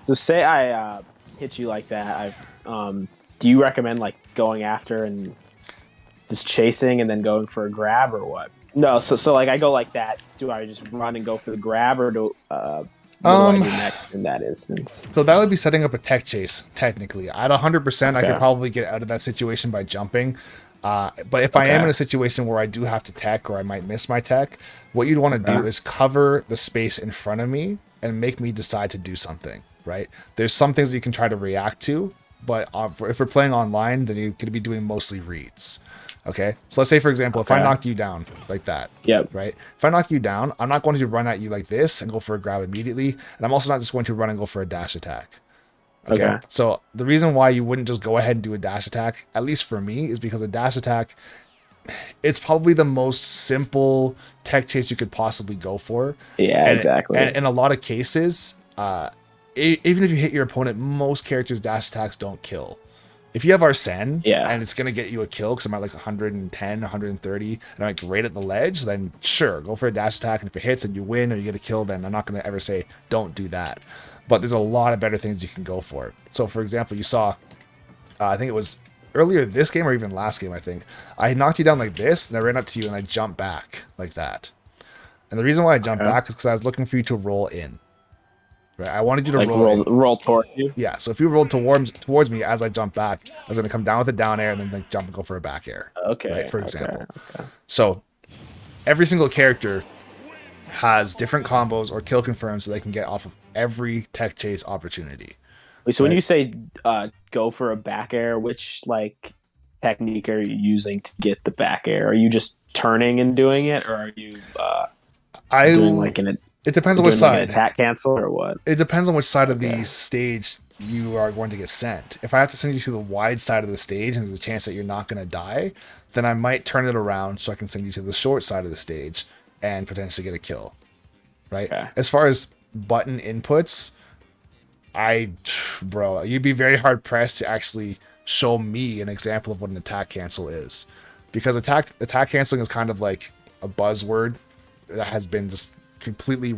So say I hit you like that. Do you recommend like going after and just chasing and then going for a grab or what? No, so like I go like that. Do I just run and go for the grab, or what do I do next in that instance? So that would be setting up a tech chase, technically. At 100%, I could Okay. probably get out of that situation by jumping. But if I am in a situation where I do have to tech or I might miss my tech, what you'd want to do is cover the space in front of me and make me decide to do something, right? There's some things that you can try to react to, but if we're playing online, then you're going to be doing mostly reads. Okay, so let's say, for example, if I knocked you down like that, right? If I knock you down, I'm not going to run at you like this and go for a grab immediately. And I'm also not just going to run and go for a dash attack. Okay. So the reason why you wouldn't just go ahead and do a dash attack, at least for me, is because a dash attack, it's probably the most simple tech chase you could possibly go for. Yeah, exactly. And in a lot of cases, even if you hit your opponent, most characters' dash attacks don't kill. If you have Arsene and it's going to get you a kill because I'm at like 110, 130, and I'm like right at the ledge, then sure, go for a dash attack. And if it hits and you win or you get a kill, then I'm not going to ever say don't do that. But there's a lot of better things you can go for. So, for example, you saw, I think it was earlier this game or even last game, I think, I knocked you down like this, and I ran up to you and I jumped back like that. And the reason why I jumped back is because I was looking for you to roll in. Right, I wanted you to like roll towards you. Yeah, so if you rolled towards me as I jump back, I was going to come down with a down air and then like jump and go for a back air. Okay. Right, for example. So every single character has different combos or kill confirms so they can get off of every tech chase opportunity. So when you say go for a back air, which like technique are you using to get the back air? Are you just turning and doing it, or are you doing like it depends on which side. Like an attack cancel or what? It depends on which side of the stage you are going to get sent. If I have to send you to the wide side of the stage and there's a chance that you're not going to die, then I might turn it around so I can send you to the short side of the stage and potentially get a kill. Right? As far as button inputs, bro, you'd be very hard pressed to actually show me an example of what an attack cancel is. Because attack canceling is kind of like a buzzword that has been just completely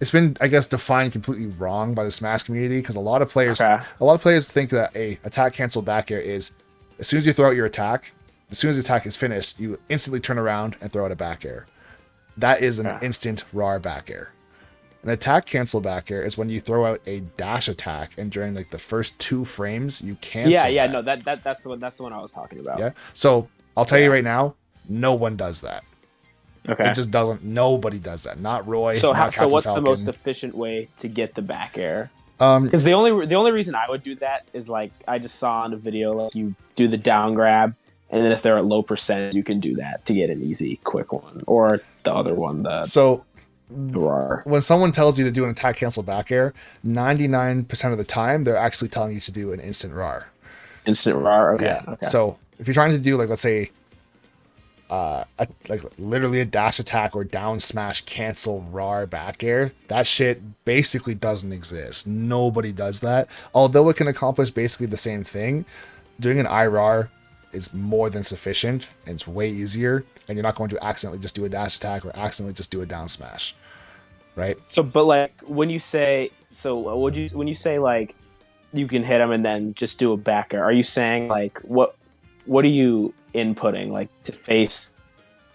it's been, I guess, defined completely wrong by the Smash community, because a lot of players think that a attack cancel back air is as soon as you throw out your attack, as soon as the attack is finished, you instantly turn around and throw out a back air. That is an instant raw back air. An attack cancel back air is when you throw out a dash attack and during like the first 2 frames you cancel. No, that's the one I was talking about. Yeah. So I'll tell you right now, no one does that. Okay. It just doesn't. Nobody does that. Not Roy. So not so what's Falcon. the most efficient way to get the back air? Because the only reason I would do that is like I just saw on a video like you do the down grab, and then if they're at low percent, you can do that to get an easy, quick one, or the other one. The RAR. When someone tells you to do an attack cancel back air, 99% of the time they're actually telling you to do an instant RAR. Instant RAR. Okay. Yeah. Okay. So if you're trying to do like, let's say, like literally a dash attack or down smash cancel RAR back air, that shit basically doesn't exist. Nobody does that. Although it can accomplish basically the same thing, doing an IRAR is more than sufficient, and it's way easier, and you're not going to accidentally just do a dash attack or accidentally just do a down smash, right? So, but like when you say like you can hit them and then just do a back air, are you saying like what are you inputting like to face?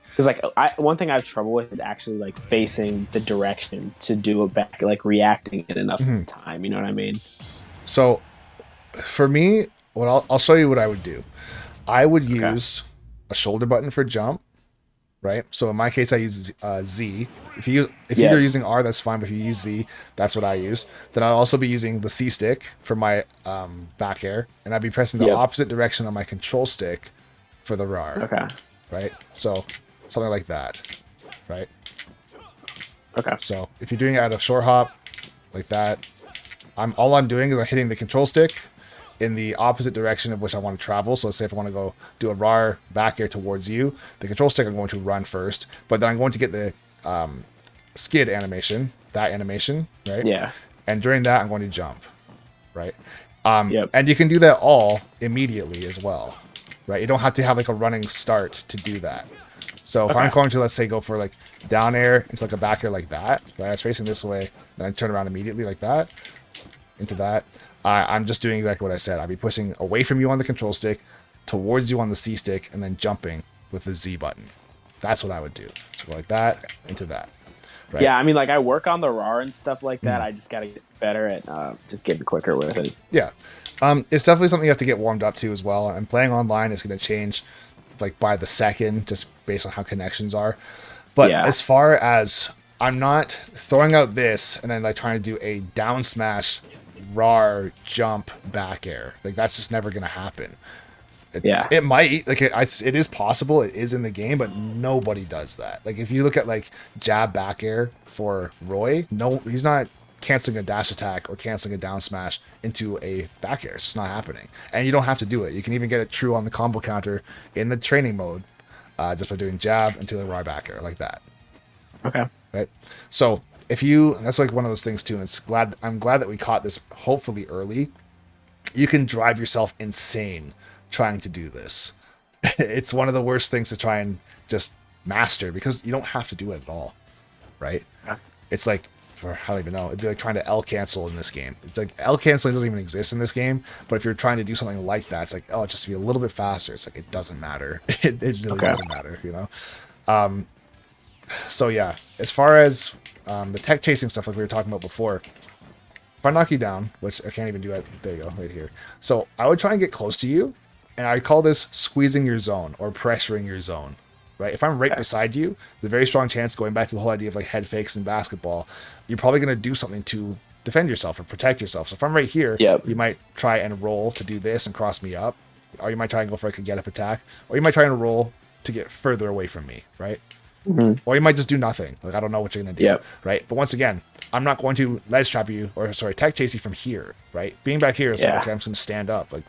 Because like one thing I have trouble with is actually like facing the direction to do a back, like reacting in enough time. You know what I mean? So for me, I'll show you what I would do. I would use a shoulder button for jump, right? So in my case, I use Z. If you're using R, that's fine. But if you use Z, that's what I use. Then I'll also be using the C stick for my back air, and I'd be pressing the opposite direction on my control stick for the RAR. Okay. Right? So something like that. Right? Okay. So if you're doing it at a short hop, like that, all I'm doing is I'm hitting the control stick in the opposite direction of which I want to travel. So let's say if I want to go do a RAR back air towards you, the control stick I'm going to run first, but then I'm going to get the skid animation, right? Yeah. And during that, I'm going to jump, right? And you can do that all immediately as well, right? You don't have to have like a running start to do that. So if I'm going to, let's say, go for like down air into like a back air like that, right? I was facing this way, then I turn around immediately like that, into that. I'm just doing exactly what I said. I'd be pushing away from you on the control stick, towards you on the C stick, and then jumping with the Z button. That's what I would do. So go like that, into that. Right? Yeah, I mean, like I work on the RAR and stuff like that. I just got to get better at just getting quicker with it. Yeah. It's definitely something you have to get warmed up to as well. And playing online is going to change like by the second, just based on how connections are. But as far as I'm not throwing out this and then like trying to do a down smash, RAR, jump, back air. Like that's just never going to happen. It might, like it is possible, it is in the game, but nobody does that. Like if you look at like jab back air for Roy, no, he's not canceling a dash attack or canceling a down smash into a back air. It's just not happening. And you don't have to do it. You can even get it true on the combo counter in the training mode, just by doing jab into the RAR back air like that. Okay. Right. So that's like one of those things too. And I'm glad that we caught this hopefully early. You can drive yourself insane trying to do this. It's one of the worst things to try and just master because you don't have to do it at all. Right. Yeah. It's like, I don't even know. It'd be like trying to L cancel in this game. It's like L canceling doesn't even exist in this game. But if you're trying to do something like that, it's like, oh, just to be a little bit faster. It's like, it doesn't matter. It really doesn't matter, you know? So yeah, as far as the tech chasing stuff like we were talking about before, if I knock you down, which I can't even do that. There you go, right here. So I would try and get close to you. And I call this squeezing your zone or pressuring your zone. Right? If I'm right beside you, there's a very strong chance, going back to the whole idea of like head fakes in basketball, you're probably going to do something to defend yourself or protect yourself. So if I'm right here, you might try and roll to do this and cross me up, or you might try and go for like a get up attack, or you might try and roll to get further away from me, right? Mm-hmm. Or you might just do nothing. Like I don't know what you're going to do, right? But once again, I'm not going to ledge trap you tech chase you from here, right? Being back here is like, okay, I'm just going to stand up. Like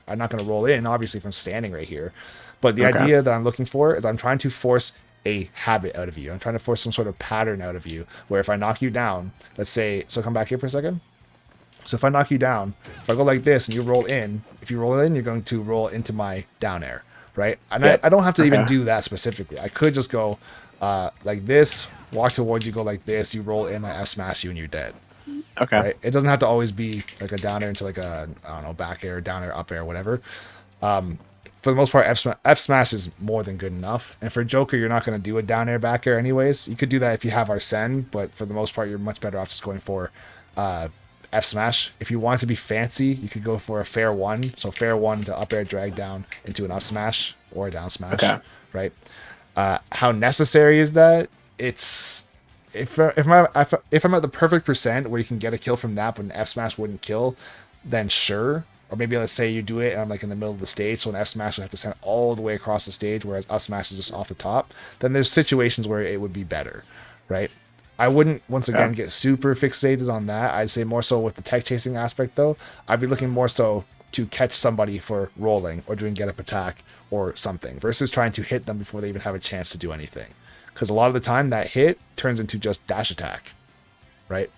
I'm not going to roll in, obviously, if I'm standing right here. But the idea that I'm looking for is I'm trying to force a habit out of you. I'm trying to force some sort of pattern out of you where if I knock you down, let's say, so come back here for a second. So if I knock you down, if I go like this and you roll in, if you roll in, you're going to roll into my down air, right? And I don't have to even do that specifically. I could just go like this, walk towards you, go like this, you roll in, I F smash you, and you're dead. Okay. Right? It doesn't have to always be like a down air into like a, I don't know, back air, down air, up air, whatever. For the most part, F smash is more than good enough. And for Joker, you're not going to do a down air, back air anyways. You could do that if you have Arsene, but for the most part, you're much better off just going for F smash. If you want it to be fancy, you could go for a fair one. So fair one to up air, drag down into an up smash or a down smash, right? How necessary is that? It's if I'm at the perfect percent where you can get a kill from that, but an F smash wouldn't kill, then sure. Or maybe let's say you do it and I'm like in the middle of the stage, so an F smash would have to send all the way across the stage, whereas up smash is just off the top. Then there's situations where it would be better, right? I wouldn't, once again, get super fixated on that. I'd say more so with the tech chasing aspect, though. I'd be looking more so to catch somebody for rolling or doing get up attack or something versus trying to hit them before they even have a chance to do anything. Because a lot of the time that hit turns into just dash attack, right?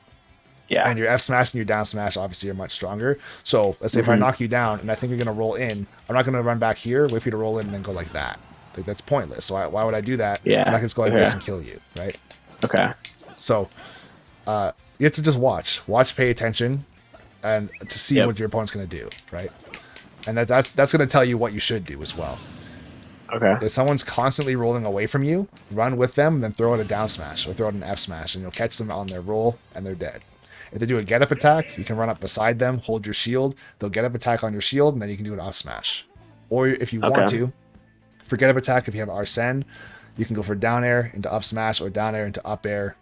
Yeah. And your F smash and your down smash obviously are much stronger. So let's say if I knock you down and I think you're going to roll in, I'm not going to run back here, wait for you to roll in and then go like that. Like that's pointless. So why would I do that? Yeah. And I can just go like this and kill you, right? Okay. So you have to just watch, pay attention, and to see what your opponent's going to do, right? And that's going to tell you what you should do as well. Okay. If someone's constantly rolling away from you, run with them, and then throw out a down smash or throw out an F smash, and you'll catch them on their roll, and they're dead. If they do a get up attack, you can run up beside them, hold your shield. They'll get up attack on your shield, and then you can do an up smash. Or if you want to, for get up attack, if you have Arsene, you can go for down air into up smash or down air into up air.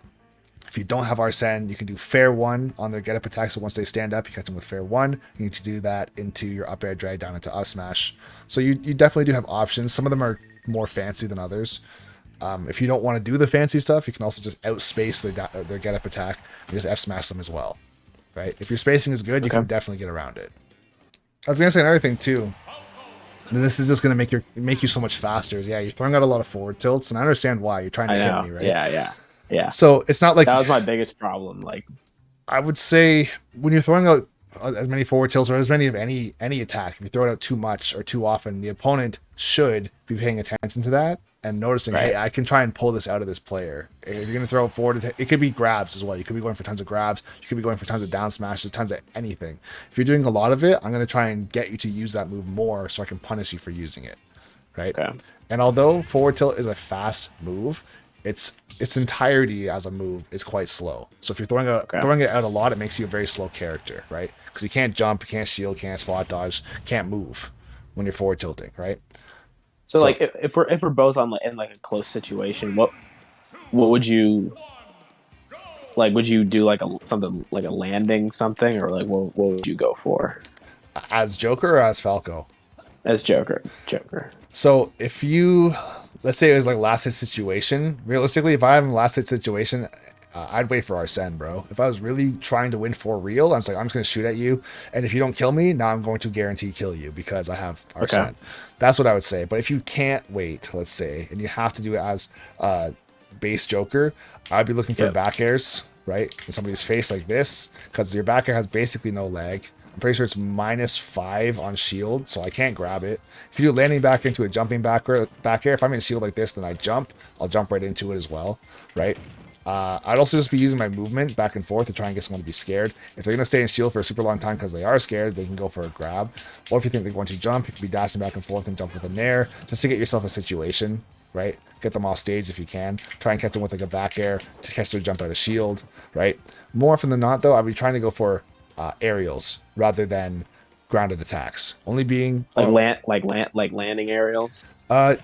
If you don't have Arsene, you can do fair one on their get up attack. So once they stand up, you catch them with fair one. You need to do that into your up air, drag down into up smash. So you definitely do have options. Some of them are more fancy than others. If you don't want to do the fancy stuff, you can also just outspace their get up attack and just F smash them as well, right? If your spacing is good, you can definitely get around it. I was gonna say another thing too. And this is just gonna make you so much faster. Yeah, you're throwing out a lot of forward tilts, and I understand why. You're trying to hit me, right? Yeah. So it's not like that was my biggest problem. Like, I would say when you're throwing out as many forward tilts or as many of any attack. If you throw it out too much or too often, the opponent should be paying attention to that and noticing, Right. hey, I can try and pull this out of this player. If you're going to throw it forward, it could be grabs as well. You could be going for tons of grabs. You could be going for tons of down smashes, tons of anything. If you're doing a lot of it, I'm going to try and get you to use that move more so I can punish you for using it. Right. Okay. And although forward tilt is a fast move, its entirety as a move is quite slow. So if you're throwing it out a lot, it makes you a very slow character, right? Because you can't jump, you can't shield, can't spot dodge, can't move when you're forward tilting, right? So like if we're both on in like a close situation, what would you like? Would you do like something like a landing something, or like what would you go for As Joker or as Falco? as Joker? Joker. So if you, let's say it was like last hit situation, realistically, if I have a last hit situation, I'd wait for Arsene, bro. If I was really trying to win for real, I'm just going to shoot at you. And if you don't kill me, now I'm going to guarantee kill you because I have Arsene. Okay. That's what I would say. But if you can't wait, let's say, and you have to do it as base Joker, I'd be looking for back airs, right? In somebody's face like this, because your back air has basically no lag. I'm pretty sure it's -5 on shield, so I can't grab it. If you do landing back into a jumping back air, if I'm in shield like this, then I jump, I'll jump right into it as well, right? I'd also just be using my movement back and forth to try and get someone to be scared. If they're going to stay in shield for a super long time because they are scared, they can go for a grab. Or if you think they're going to jump, you can be dashing back and forth and jump with a nair just to get yourself a situation, right? Get them off stage if you can. Try and catch them with like a back air to catch their jump out of shield, right? More often than not, though, I'd be trying to go for aerials rather than grounded attacks. Only being like landing aerials.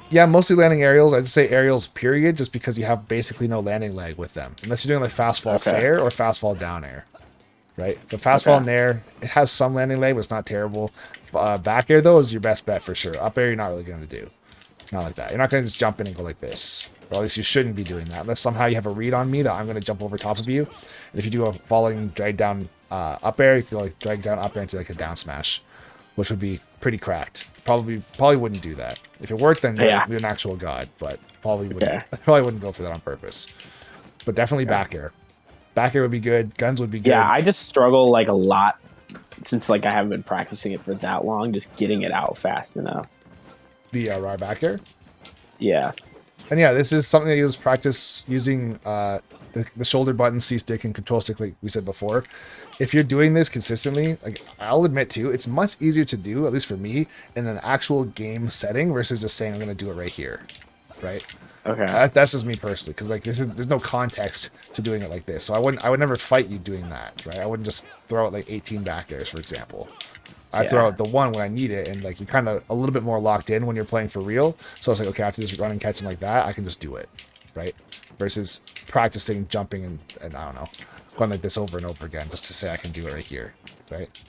yeah, mostly landing aerials. I'd say aerials, period, just because you have basically no landing lag with them, unless you're doing like fast fall fair or fast fall down air, right? The fast fall in there, it has some landing lag, but it's not terrible. Back air though is your best bet for sure. Up air, you're not really going to do. Not like that. You're not going to just jump in and go like this. Or at least you shouldn't be doing that, unless somehow you have a read on me that I'm going to jump over top of you. And if you do a falling drag down up air, you can like drag down up air into like a down smash, which would be pretty cracked. Probably wouldn't do that. If it worked, then you're an actual god, but probably wouldn't go for that on purpose. But definitely back air. Back air would be good. Guns would be good. Yeah, I just struggle like a lot since like I haven't been practicing it for that long, just getting it out fast enough. The raw back air. Yeah. And yeah, this is something that you practice using the shoulder button, C stick, and control stick, like we said before. If you're doing this consistently, like I'll admit too, it's much easier to do, at least for me, in an actual game setting versus just saying I'm going to do it right here, right? Okay. That's just me personally, because like there's no context to doing it like this. So I would never fight you doing that, right? I wouldn't just throw out like 18 back airs, for example. I throw out the one when I need it, and like you're kind of a little bit more locked in when you're playing for real. So it's like, okay, after this running catching like that, I can just do it, right? Versus practicing jumping and I don't know, going like this over and over again just to say I can do it right here, right?